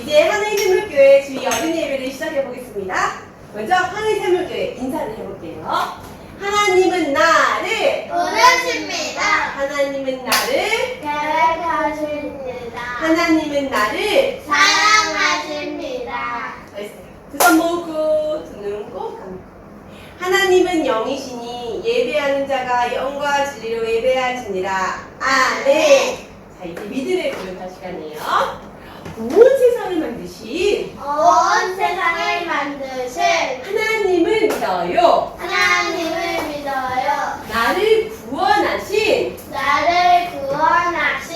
이제 하늘샘물교회 주일 어린이 예배를 시작해 보겠습니다. 먼저 하늘샘물교회 인사를 해볼게요. 하나님은 나를 부르십니다. 하나님은 나를 계획하십니다. 하나님은 나를 사랑하십니다. 잘했어요. 두 손 모으고 두 눈 꼭 감고 하나님은 영이시니 예배하는 자가 영과 진리로 예배하시니라. 아멘. 자, 이제 믿음의 고백할 시간이에요. 온 세상을 만드신 온 세상을 만드신 하나님을 믿어요. 하나님을 믿어요. 나를 구원하신 나를 구원하신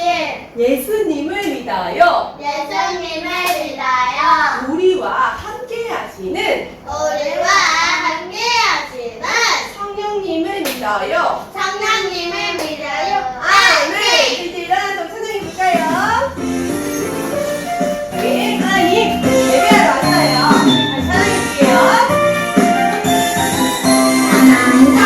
예수님을 믿어요. 예수님을 믿어요. 우리와 함께 하시는 우리와 함께 하시는 성령님을 믿어요. 성령님을 믿어요. 아멘. 이제 일어나서 찬양해 볼까요? 네, 하나님 예배하러 왔어요. 다시 찬양해 볼게요. 하나님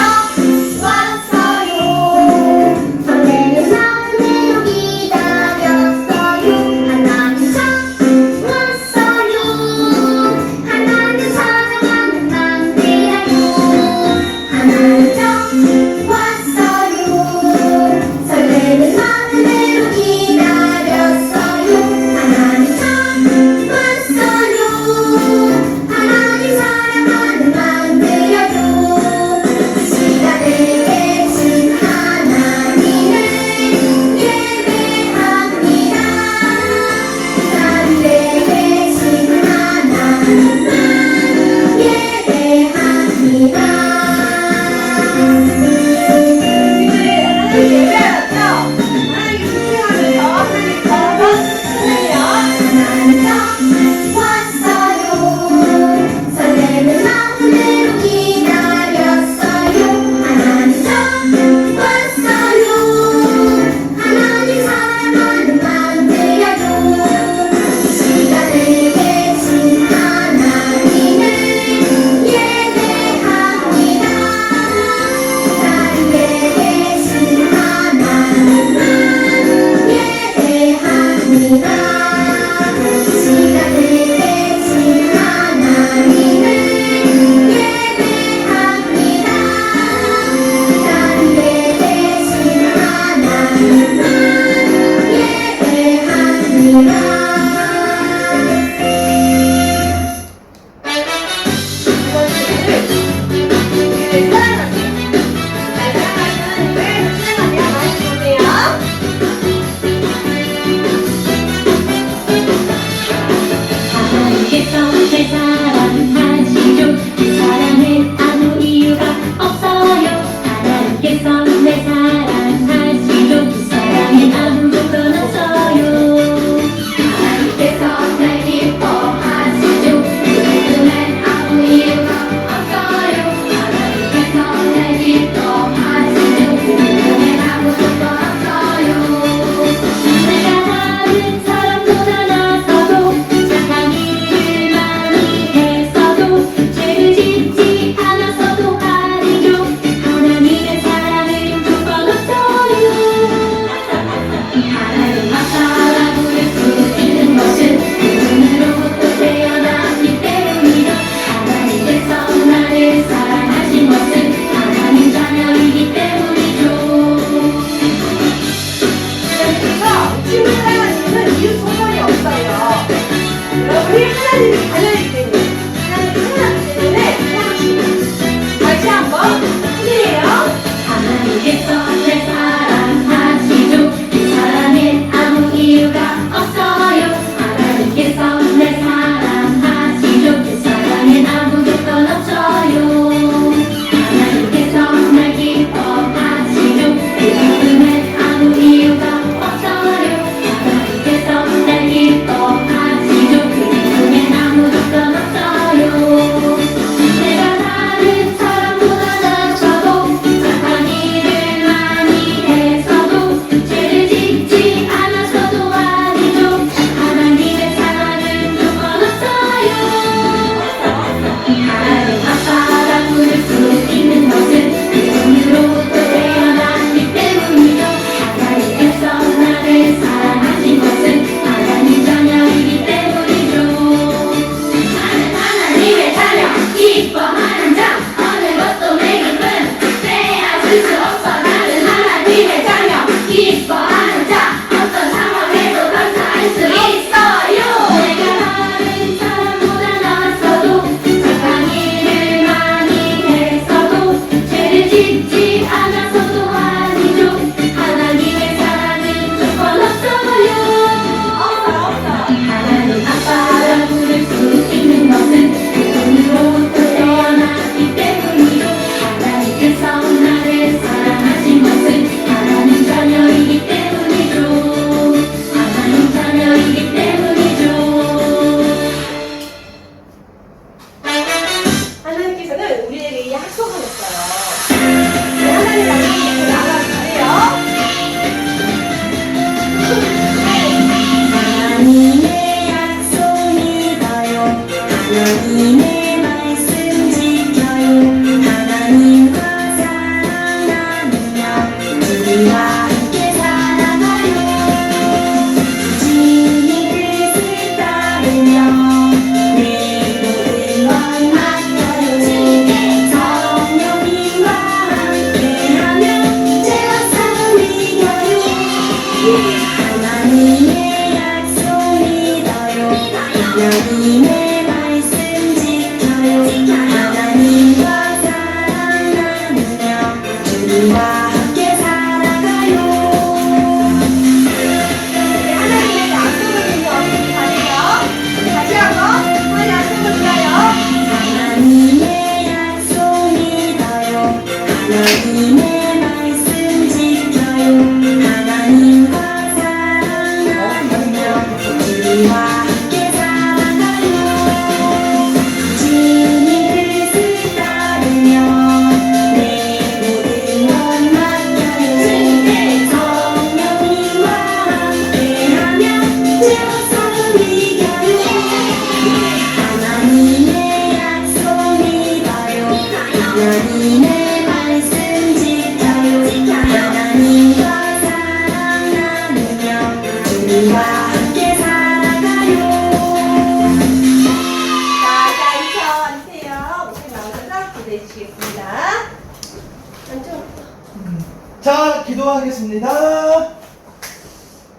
기도하겠습니다.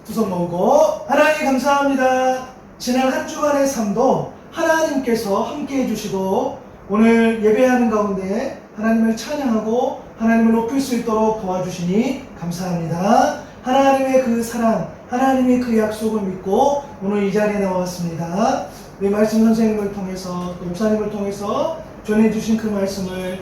두 손 모으고 하나님 감사합니다. 지난 한 주간의 삶도 하나님께서 함께 해주시고 오늘 예배하는 가운데 하나님을 찬양하고 하나님을 높일 수 있도록 도와주시니 감사합니다. 하나님의 그 사랑, 하나님의 그 약속을 믿고 오늘 이 자리에 나왔습니다. 우리 말씀 선생님을 통해서 또 목사님을 통해서 전해주신 그 말씀을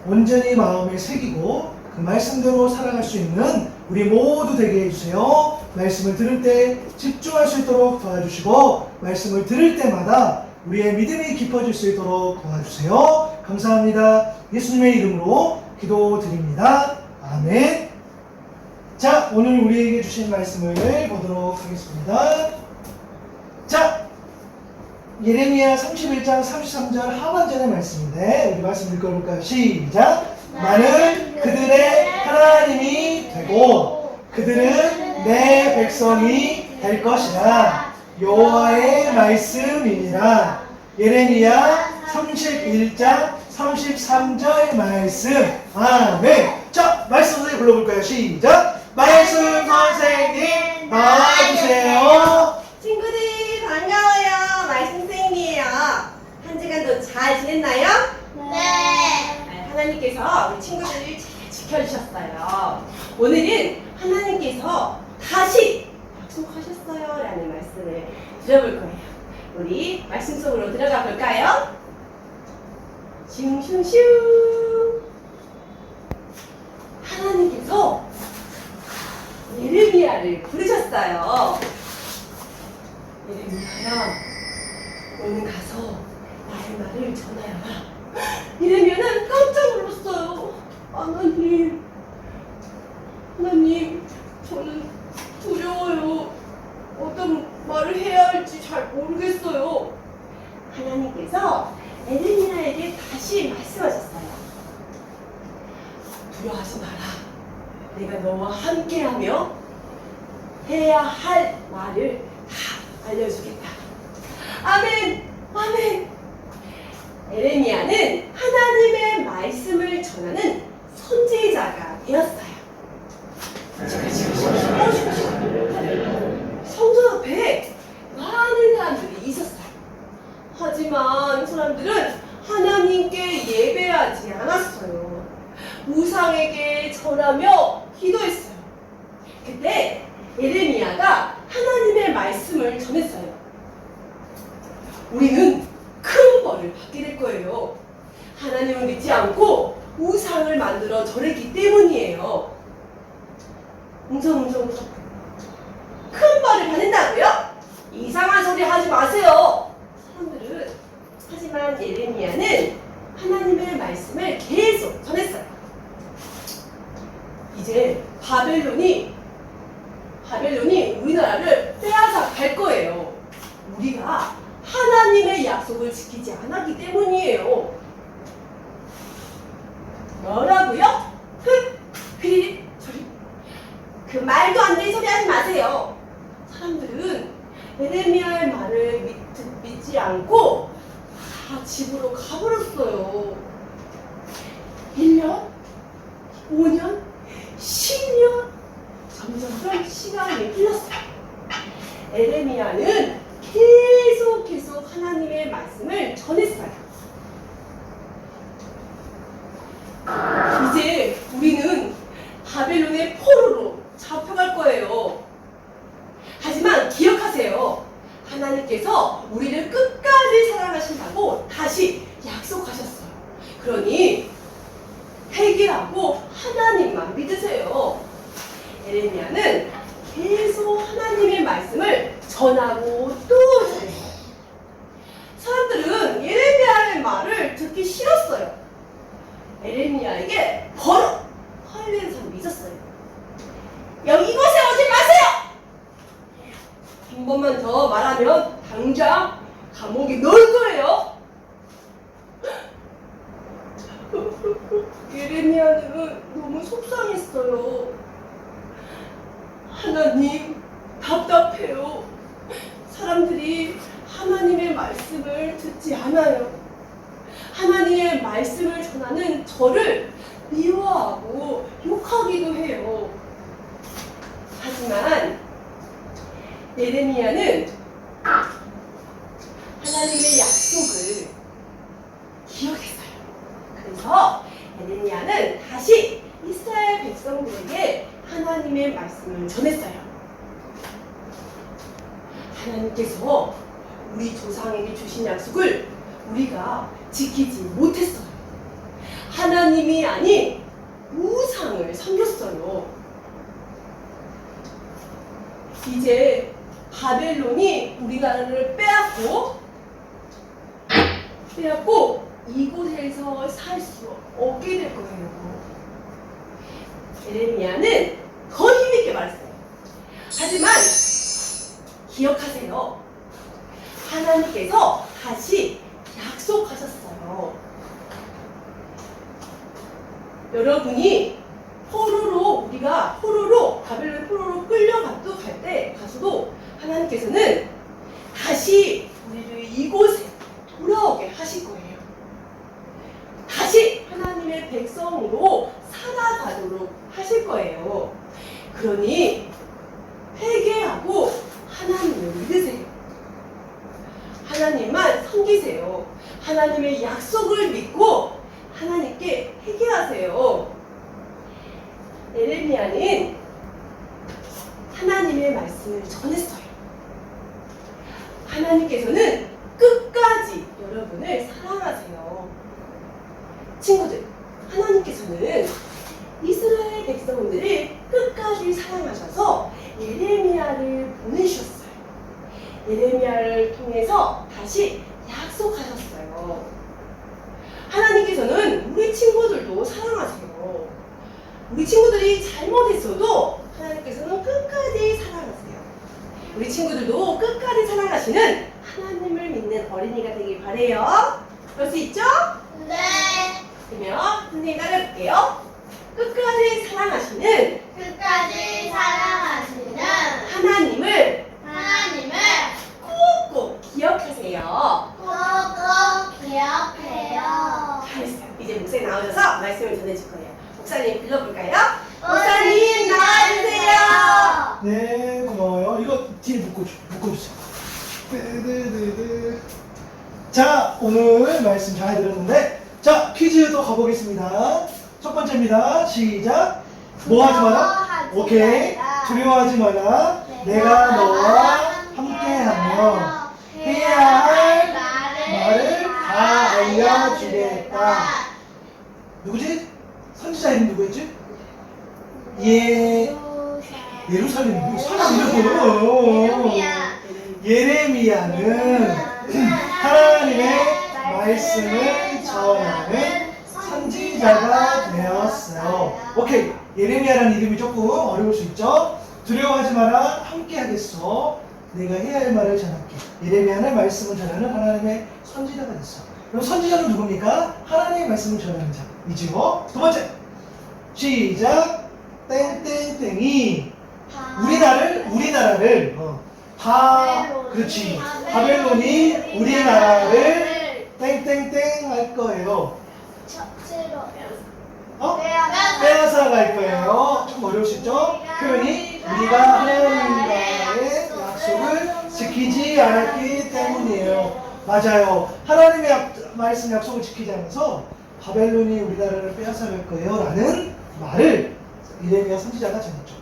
온전히 마음에 새기고 그 말씀대로 살아갈 수 있는 우리 모두 되게 해주세요. 말씀을 들을 때 집중할 수 있도록 도와주시고 말씀을 들을 때마다 우리의 믿음이 깊어질 수 있도록 도와주세요. 감사합니다. 예수님의 이름으로 기도드립니다. 아멘. 자, 오늘 우리에게 주신 말씀을 보도록 하겠습니다. 자, 예레미야 31장 33절 하반절의 말씀인데 우리 말씀 읽어볼까요? 시작! 나는 그들의 하나님이 되고 그들은 내 백성이 될 것이라. 여호와의 말씀이니라. 예레미야 31장 33절 말씀. 아멘. 자, 말씀 선생님 불러볼까요? 시작! 말씀 선생님 나와주세요. 친구들 반가워요. 말씀 선생님이에요. 한 주간도 잘 지냈나요? 네. 하나님께서 우리 친구들을 잘 지켜주셨어요. 오늘은 하나님께서 다시 약속하셨어요 라는 말씀을 들어볼 거예요. 우리 말씀 속으로 들어가 볼까요? 슝슝슝. 하나님께서 예레미야를 부르셨어요. 예레미야야, 오늘 가서 나의 말을 전하여라. 예레미야는 깜짝 놀랐어요. 하나님, 저는 두려워요. 어떤 말을 해야 할지 잘 모르겠어요. 하나님께서 예레미야에게 다시 말씀하셨어요. 두려워하지 마라. 내가 너와 함께하며 해야 할 말을 다 알려주겠다. 아멘! 아멘! 예레미야는 하나님의 말씀을 전하는 선지자가 되었어요. 성전 앞에 많은 사람들이 있었어요. 하지만 사람들은 하나님께 예배하지 않았어요. 우상에게 절하며 기도했어요. 그때 예레미야가 하나님의 말씀을 전했어요. 우리는 큰 벌을 받게 될 거예요. 하나님을 믿지 않고 우상을 만들어 절했기 때문이에요. 웅성웅성 큰 벌을 받는다고요? 이상한 소리 하지 마세요. 사람들은 하지만 예레미야는 하나님의 말씀을 계속 전했어요. 이제 바벨론이 우리나라를 빼앗아 갈 거예요. 우리가 하나님의 약속을 지키지 않았기 때문이에요. 뭐라고요? 저리. 그 말도 안 되는 소리 하지 마세요. 사람들은 예레미야의 말을 믿지 않고 다 집으로 가버렸어요. 1년, 5년, 10년 점점 시간이 흘렀어요. 예레미야는 계속 하나님의 말씀을 전했어요. 이제 우리는 바벨론의 포로로 잡혀갈 거예요. 하지만 기억하세요. 하나님께서 우리를 끝까지 사랑하신다고 다시 약속하셨어요. 그러니 회개하고 하나님만 믿으세요. 예레미야는 계속 하나님의 말씀을 전하고 또 전했어요. 사람들은 예레미야의 말을 듣기 싫었어요. 예레미야에게 버럭 화내는 사람이 있었어요. 여기 이곳에 오지 마세요! 한 번만 더 말하면 당장 감옥에 넣을 거예요. 예레미야는 너무 속상했어요. 하나님, 답답해요. 사람들이 하나님의 말씀을 듣지 않아요. 하나님의 말씀을 전하는 저를 미워하고 욕하기도 해요. 하지만 예레미야는 하나님의 약속을 기억했어요. 그래서 예레미야는 다시 이스라엘 백성들에게 하나님의 말씀을 전했어요. 하나님께서 우리 조상에게 주신 약속을 우리가 지키지 못했어요. 하나님이 아닌 우상을 섬겼어요. 이제 바벨론이 우리나라를 빼앗고 이곳에서 살 수 없게 될 거예요. 예레미야는 더 힘있게 말했어요. 하지만 기억하세요. 하나님께서 다시 약속하셨어요. 여러분이 우리가 바벨론 포로로 끌려가도 가서도 하나님께서는 다시 우리를 이곳에 돌아오게 하실 거예요. 다시 하나님의 백성으로 살아가도록 하실 거예요. 그러니 회개하고 하나님을 믿으세요. 하나님만 섬기세요. 하나님의 약속을 믿고 하나님께 회개하세요. 예레미야는 하나님의 말씀을 전했어요. 하나님께서는 끝까지 여러분을 사랑하세요. 친구들, 하나님께서는 이스라엘 백성들을 끝까지 사랑하셔서 예레미야를 보내주셨어요. 예레미야를 통해서 다시 약속하셨어요. 하나님께서는 우리 친구들도 사랑하세요. 우리 친구들이 잘못했어도 하나님께서는 끝까지 사랑하세요. 우리 친구들도 끝까지 사랑하시는 하나님을 믿는 어린이가 되길 바래요. 그럴 수 있죠? 네. 그러면 선생님 따라해볼게요. 끝까지 사랑하시는 하나님을 꼭 기억하세요. 꼭 기억해요. 잘했어요. 이제 목사님 나오셔서 말씀을 전해줄 거예요. 목사님 불러볼까요? 목사님 나와주세요. 네, 고마워요. 이거 뒤에 묶어주세요. 네네네네. 자, 오늘 말씀 잘 들었는데, 자, 퀴즈도 가보겠습니다. 첫 번째입니다. 시작. 뭐 하지 마라? 오케이. 두려워하지 마라. 내가 너와 함께하며 해야 할 말을 다 알려주겠다. 누구지? 선지자 이름 누구였지? 예루살렘 사람 이름이에요. 예레미야는 하나님의 말씀을 전하는 선지자가 되었어요. 오케이. 예레미야라는 이름이 조금 어려울 수 있죠? 두려워하지 마라. 함께 하겠어. 내가 해야 할 말을 전할게. 예레미야는 말씀을 전하는 하나님의 선지자가 됐어. 그럼 선지자는 누굽니까? 하나님의 말씀을 전하는 자. 이지요. 두 번째. 시작. 땡땡땡이 우리나라를 그렇지. 바벨론이 우리나라를 땡땡땡 할 거예요. 빼앗아 갈 거예요. 좀 어려울 수 있죠? 표현이 우리가 하나님과의 약속을 지키지 않았기 때문이에요. 맞아요. 하나님의 말씀 약속을 지키지 않아서 바벨론이 우리나라를 빼앗아 갈 거예요 라는 말을 예레미야 선지자가 전했죠.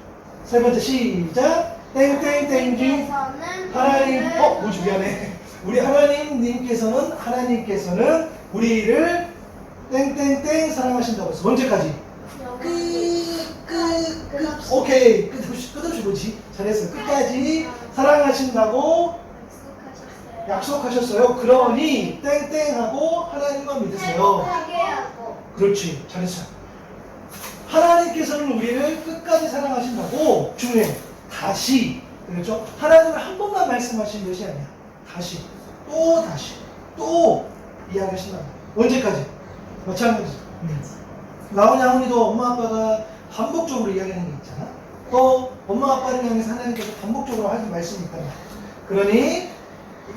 세 번째 시작. 땡땡땡 하나님 뭐지 미안해. 우리 하나님께서는 우리를 땡땡땡 사랑하신다고 했어. 언제까지? 오케이. 끝없이 뭐지? 잘했어. 끝까지 사랑하신다고 약속하셨어요. 그러니 땡땡하고 하나님만 믿으세요. 그렇지. 잘했어요. 하나님께서는 우리를 끝까지 사랑하신다고 중요해. 다시. 그렇죠? 하나님은 한 번만 말씀하신 것이 아니야. 다시. 또 이야기하신다. 언제까지? 마찬가지. 나훈이 하훈이도 엄마 아빠가 반복적으로 이야기하는 게 있잖아. 또 엄마 아빠를 향해서 하나님께서 반복적으로 하신 말씀이 있단 말이야. 그러니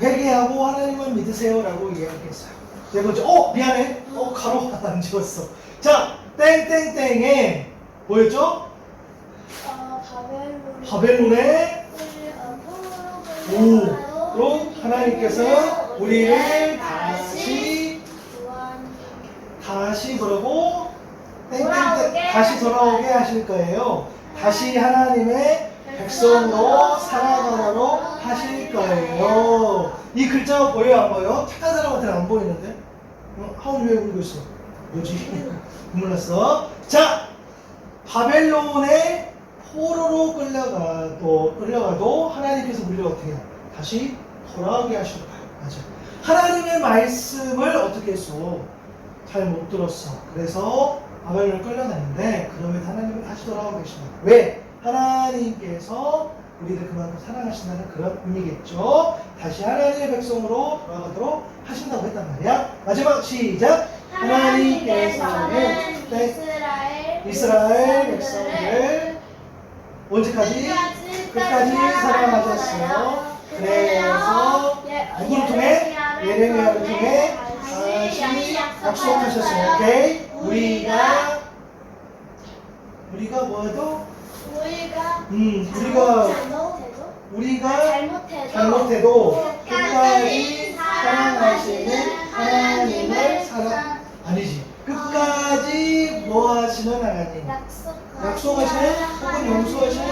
회개하고 하나님만 믿으세요라고 이야기했어요. 네 번째. 미안해. 가로 안 지웠어. 자, 땡땡땡에 뭐였죠? 바벨론의 로 하나님께서 우리를 다시 뭐라고? 땡땡땡 다시 돌아오게 하실 거예요. 다시 하나님의 백성으로 살아가도록 하실 거예요. 이 글자가 보여요, 안 보여요? 착한 사람한테는 안 보이는데? 하운 왜 울고 있어? 뭐지? 눈물 났어. 자, 바벨론의 포로로 끌려가도 하나님께서 우리를 어떻게 해요? 다시 돌아오게 하실 거예요. 맞아. 하나님의 말씀을 어떻게 했어? 잘 못 들었어. 그래서 바벨론을 끌려갔는데 그러면 하나님은 다시 돌아오고 계십니다. 왜? 하나님께서 우리를 그만큼 사랑하신다는 그런 의미겠죠. 다시 하나님의 백성으로 돌아가도록 하신다고 했단 말이야. 마지막 시작. 하나님께서는 이스라엘 백성을 언제까지? 끝까지 사랑하셨어요. 그래서 누구를 통해? 예레미야를 통해 다시 약속하셨어요. 오케이? 우리가 뭐해도? 우리가 잘못해도 끝까지 사랑하시는 하나님을 아니지. 끝까지 뭐 하시는 하나님? 약속하시는 혹은 용서하시는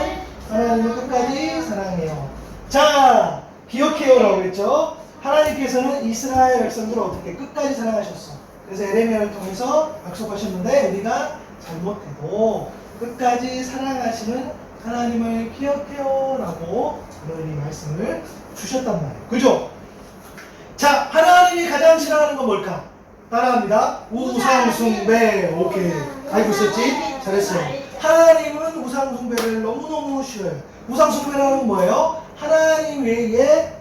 하나님을 끝까지 사랑해요. 자, 기억해요라고 했죠. 하나님께서는 이스라엘 백성들을 어떻게 끝까지 사랑하셨어. 그래서 에레미야를 통해서 약속하셨는데 우리가 잘못해도 끝까지 사랑하시는 하나님을 기억해요 라고 오늘 이 말씀을 주셨단 말이에요. 그죠? 자, 하나님이 가장 싫어하는 건 뭘까? 따라합니다. 우상숭배. 오케이. 알고 있었지? 잘했어요. 하나님은 우상숭배를 너무너무 싫어해요. 우상숭배라는 건 뭐예요? 하나님 외에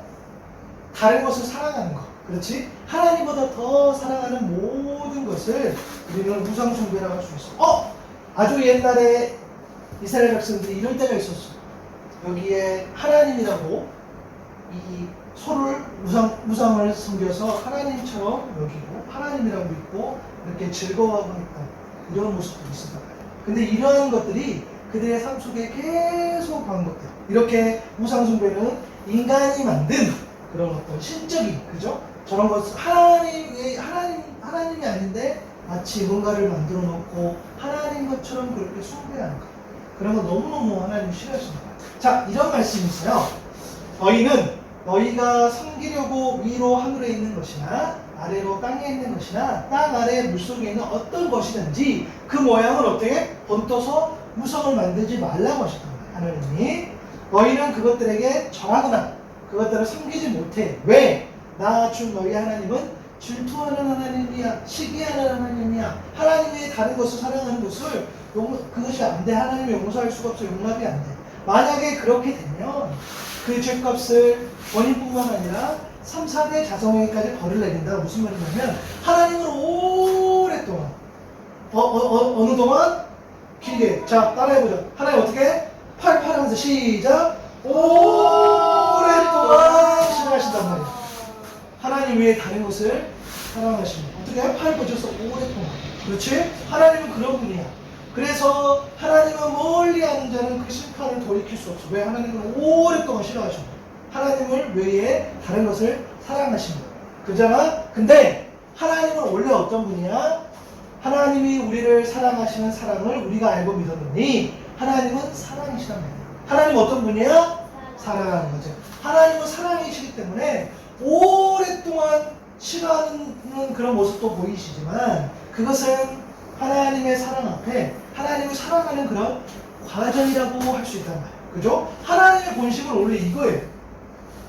다른 것을 사랑하는 것. 그렇지? 하나님보다 더 사랑하는 모든 것을 우리는 우상숭배라고 할 수 있어. 아주 옛날에 이스라엘 백성들이 이럴 때가 있었어. 여기에 하나님이라고 이 소를 우상을 섬겨서 하나님처럼 여기고 하나님이라고 믿고 이렇게 즐거워하고 했다. 이런 모습들이 있었단 말이야. 근데 이러한 것들이 그들의 삶 속에 계속 반복돼요. 이렇게 우상숭배는 인간이 만든 그런 어떤 신적인, 그죠? 저런 것, 하나님이 아닌데 마치 뭔가를 만들어 놓고 하나님 것처럼 그렇게 숭배하는 것. 그런 거 너무너무 하나님 싫어하십니다. 자, 이런 말씀이 있어요. 너희가 섬기려고 위로 하늘에 있는 것이나 아래로 땅에 있는 것이나 땅 아래 물속에 있는 어떤 것이든지 그 모양을 어떻게 번떠서 무성을 만들지 말라고 하셨단 말이에요. 하나님이 너희는 그것들에게 절하거나 그것들을 섬기지 못해. 왜? 나 주 너희 하나님은 질투하는 하나님이야. 시기하는 하나님이야. 하나님의 다른 것을 사랑하는 것을 그것이 안 돼. 하나님이 용서할 수가 없어. 용납이 안 돼. 만약에 그렇게 되면 그 죄값을 원인뿐만 아니라 3, 4대 자성에게까지 벌을 내린다. 무슨 말이냐면 하나님은 오랫동안 어느 동안? 길게. 자, 따라해보자. 하나님 어떻게? 팔 하면서 시작. 오랫동안 싫어하신단 말이야. 하나님 외에 다른 것을 사랑하십니다. 어떻게 해? 팔 뻗어서 오랫동안. 그렇지? 하나님은 그런 분이야. 그래서 하나님은 멀리 하는 자는 그 심판을 돌이킬 수 없어. 왜? 하나님은 오랫동안 싫어하셔. 하나님을 외에 다른 것을 사랑하십니다. 그잖아? 근데 하나님은 원래 어떤 분이야? 하나님이 우리를 사랑하시는 사랑을 우리가 알고 믿었느니 하나님은 사랑이시란 말이야. 하나님은 어떤 분이야? 사랑하는 거죠. 하나님은 사랑이시기 때문에 오랫동안 싫어하는 그런 모습도 보이시지만 그것은 하나님의 사랑 앞에 하나님을 사랑하는 그런 과정이라고 할 수 있단 말이에요. 그죠? 하나님의 본심은 원래 이거예요.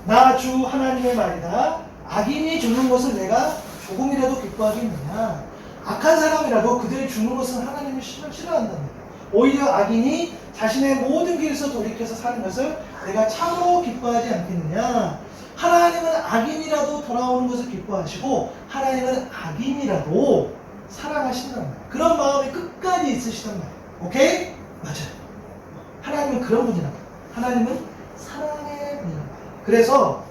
나 주 하나님의 말이다. 악인이 죽는 것을 내가 조금이라도 기뻐하겠느냐. 악한 사람이라도 그들이 죽는 것은 하나님이 싫어한단 말이에요. 오히려 악인이 자신의 모든 길에서 돌이켜서 사는 것을 내가 참으로 기뻐하지 않겠느냐. 하나님은 악인이라도 돌아오는 것을 기뻐하시고 하나님은 악인이라도 사랑하신단 말이에요. 그런 마음이 끝까지 있으시단 말이에요. 오케이? 맞아요. 하나님은 그런 분이란 말이에요. 하나님은 사랑의 분이란 말이에요. 그래서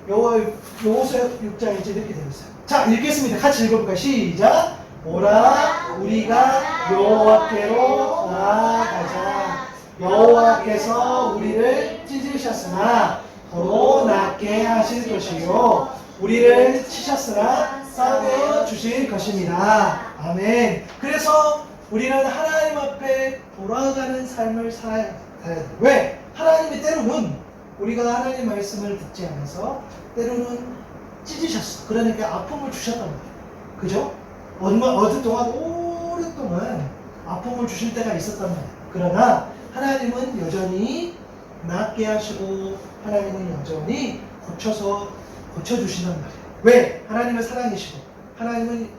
여호수아 6장에 이제 이렇게 되어 있어요. 자, 읽겠습니다. 같이 읽어볼까요? 시작! 오라 우리가 여호와께로 나아가자. 여호와께서 우리를 찢으셨으나 더러 낫게 하실 것이요 우리를 치셨으나 싸매어 주실 것입니다. 아멘. 그래서 우리는 하나님 앞에 돌아가는 삶을 살아야 돼. 왜? 하나님이 때로는 우리가 하나님 말씀을 듣지 않아서 때로는 찢으셨어. 그러니까 아픔을 주셨단 말이에요. 그죠? 어느 동안 오랫동안 아픔을 주실 때가 있었단 말이에요. 그러나 하나님은 여전히 낫게 하시고 하나님은 여전히 고쳐주신단 말이에요. 왜? 하나님은 사랑이시고 하나님은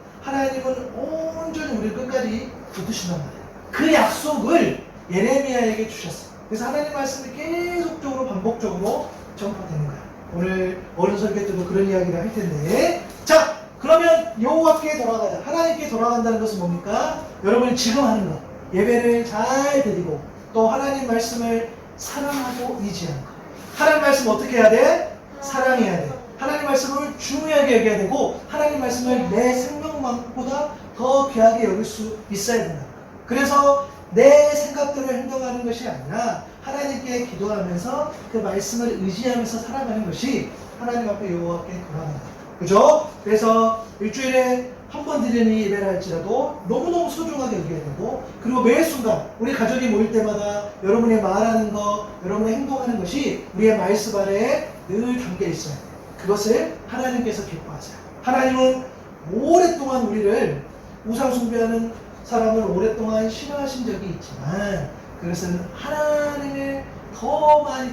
온전히 우리를 끝까지 붙드신단 말이에요. 그 약속을 예레미야에게 주셨어요. 그래서 하나님 말씀이 계속적으로 반복적으로 전파되는 거예요. 오늘 어른 설교 때도 그런 이야기를 할 텐데, 자, 그러면 여호와께 돌아가자. 하나님께 돌아간다는 것은 뭡니까? 여러분이 지금 하는 거, 예배를 잘 드리고 또 하나님 말씀을 사랑하고 의지하는 거. 하나님 말씀 어떻게 해야 돼? 사랑해야 돼. 하나님 말씀을 중요하게 여겨야 되고 하나님 말씀을 내 생명보다 더 귀하게 여길 수 있어야 된다. 그래서 내 생각대로 행동하는 것이 아니라 하나님께 기도하면서 그 말씀을 의지하면서 살아가는 것이 하나님 앞에 여호와께 돌아간다. 그죠? 그래서 일주일에 한 번 드리는 예배를 할지라도 너무너무 소중하게 여겨야 되고, 그리고 매 순간 우리 가족이 모일 때마다 여러분의 말하는 것, 여러분의 행동하는 것이 우리의 말씀 안에 늘 담겨 있어야 돼요. 그것을 하나님께서 기뻐하세요. 하나님은 오랫동안 우리를 우상 숭배하는 사람을 오랫동안 싫어하신 적이 있지만 그것은 하나님을 더 많이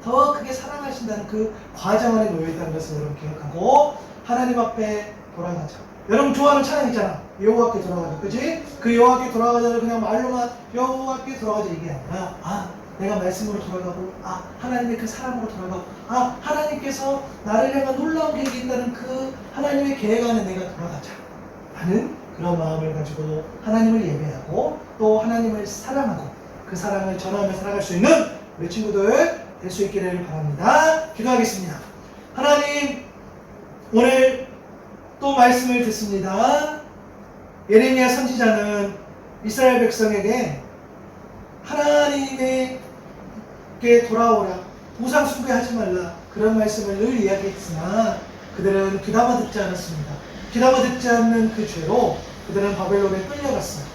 더 크게 사랑하신다는 그 과정 안에 놓여 있다는 것을 여러분 기억하고 하나님 앞에 돌아가자. 여러분 좋아하는 찬양 있잖아. 여호와께 돌아가자. 그치? 그 여호와께 돌아가자를 그냥 말로만 여호와께 돌아가자 이게 아니라 내가 말씀으로 돌아가고 하나님의 그 사랑으로 돌아가고 하나님께서 나를 향한 놀라운 계획이 있다는 그 하나님의 계획 안에 내가 돌아가자 하는 그런 마음을 가지고 하나님을 예배하고 또 하나님을 사랑하고 그 사랑을 전하며 살아갈 수 있는 우리 친구들 될 수 있기를 바랍니다. 기도하겠습니다. 하나님, 오늘 또 말씀을 듣습니다. 예레미야 선지자는 이스라엘 백성에게 하나님에게 돌아오라, 우상 숭배하지 말라, 그런 말씀을 늘 이야기했으나 그들은 귀담아 듣지 않았습니다. 귀담아 듣지 않는 그 죄로 그들은 바벨론에 끌려갔어요.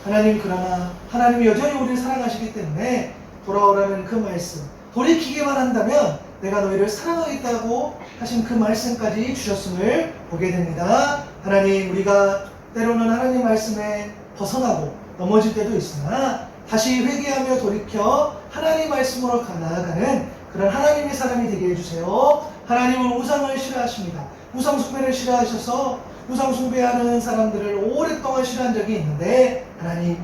하나님, 그러나 하나님이 여전히 우리를 사랑하시기 때문에 돌아오라는 그 말씀, 돌이키기만 한다면 내가 너희를 사랑하겠다고 하신 그 말씀까지 주셨음을 보게 됩니다. 하나님, 우리가 때로는 하나님 말씀에 벗어나고 넘어질 때도 있으나 다시 회개하며 돌이켜 하나님 말씀으로 나아가는 그런 하나님의 사람이 되게 해주세요. 하나님은 우상을 싫어하십니다. 우상 숭배를 싫어하셔서 우상 숭배하는 사람들을 오랫동안 싫어한 적이 있는데, 하나님,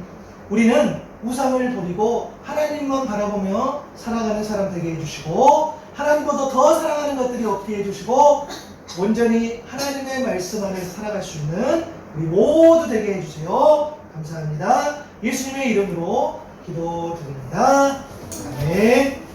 우리는 우상을 버리고 하나님만 바라보며 살아가는 사람 되게 해주시고 하나님보다 더 사랑하는 것들이 없게 해주시고 온전히 하나님의 말씀 안에서 살아갈 수 있는 우리 모두 되게 해주세요. 감사합니다. 예수님의 이름으로 기도드립니다. 아멘.